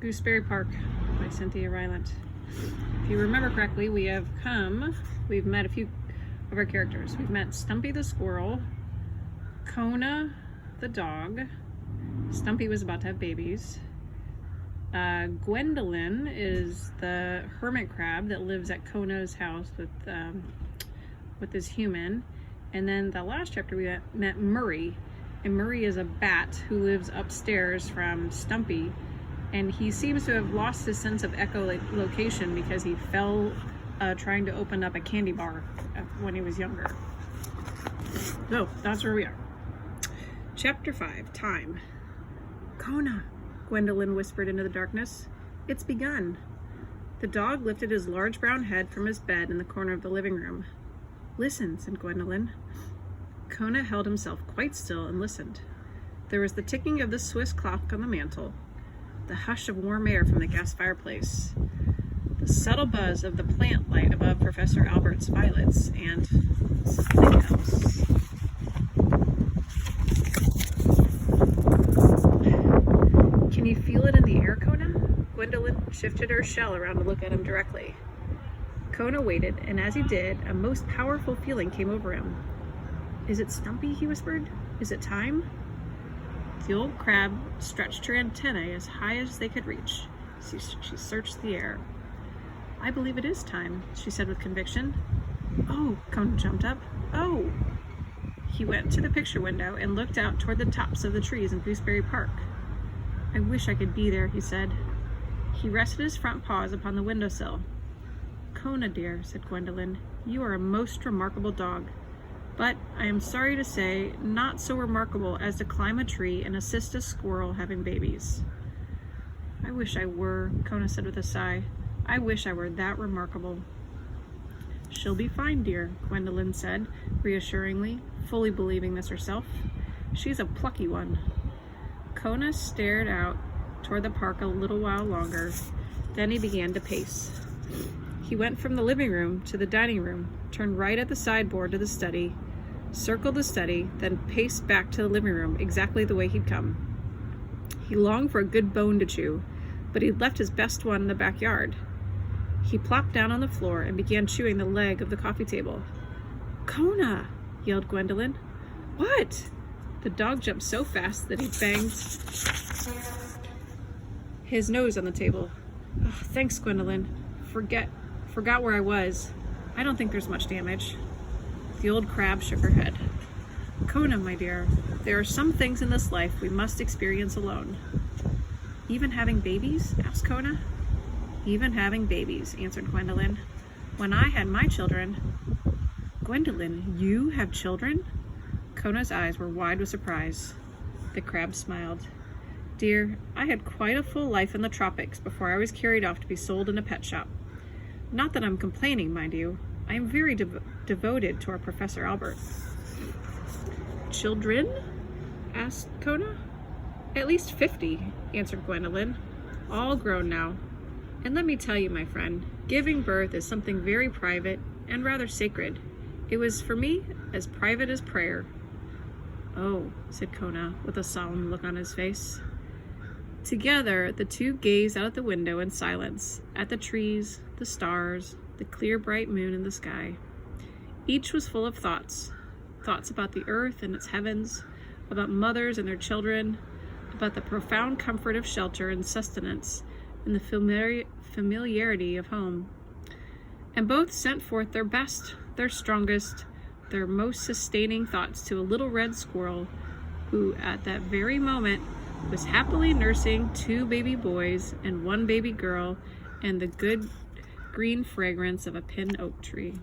Gooseberry Park by Cynthia Rylant. If you remember correctly, we've met a few of our characters. We've met Stumpy the squirrel, Kona the dog. Stumpy was about to have babies. Gwendolyn is the hermit crab that lives at Kona's house with this human. And then the last chapter we met Murray. And Murray is a bat who lives upstairs from Stumpy. And he seems to have lost his sense of echolocation because he fell trying to open up a candy bar when he was younger. So that's where we are. Chapter 5, Time. Kona, Gwendolyn whispered into the darkness. It's begun. The dog lifted his large brown head from his bed in the corner of the living room. Listen, said Gwendolyn. Kona held himself quite still and listened. There was the ticking of the Swiss clock on the mantel, the hush of warm air from the gas fireplace, the subtle buzz of the plant light above Professor Albert's violets, and something else. Can you feel it in the air, Kona? Gwendolyn shifted her shell around to look at him directly. Kona waited, and as he did, a most powerful feeling came over him. Is it Stumpy? He whispered. Is it time? The old crab stretched her antennae as high as they could reach. She searched the air. I believe it is time, she said with conviction. Oh, Kona jumped up. Oh! He went to the picture window and looked out toward the tops of the trees in Gooseberry Park. I wish I could be there, he said. He rested his front paws upon the windowsill. Kona, dear, said Gwendolyn, you are a most remarkable dog. But, I am sorry to say, not so remarkable as to climb a tree and assist a squirrel having babies. I wish I were, Kona said with a sigh. I wish I were that remarkable. She'll be fine, dear, Gwendolyn said, reassuringly, fully believing this herself. She's a plucky one. Kona stared out toward the park a little while longer. Then he began to pace. He went from the living room to the dining room, turned right at the sideboard to the study, circled the study, then paced back to the living room exactly the way he'd come. He longed for a good bone to chew, but he'd left his best one in the backyard. He plopped down on the floor and began chewing the leg of the coffee table. Kona, yelled Gwendolyn. What? The dog jumped so fast that he banged his nose on the table. Oh, thanks, Gwendolyn. Forgot where I was. I don't think there's much damage. The old crab shook her head. Kona, my dear, there are some things in this life we must experience alone. Even having babies? Asked Kona. Even having babies, answered Gwendolyn. When I had my children... Gwendolyn, you have children? Kona's eyes were wide with surprise. The crab smiled. Dear, I had quite a full life in the tropics before I was carried off to be sold in a pet shop. Not that I'm complaining, mind you. I am very devoted to our Professor Albert. Children? Asked Kona. At least 50, answered Gwendolyn. All grown now. And let me tell you, my friend, giving birth is something very private and rather sacred. It was, for me, as private as prayer. Oh, said Kona, with a solemn look on his face. Together, the two gazed out of the window in silence, at the trees, the stars, the clear bright moon in the sky. Each was full of thoughts about the earth and its heavens, about mothers and their children, about the profound comfort of shelter and sustenance, and the familiarity of home. And both sent forth their best, their strongest, their most sustaining thoughts to a little red squirrel who, at that very moment, was happily nursing 2 baby boys and 1 baby girl and the good green fragrance of a pin oak tree.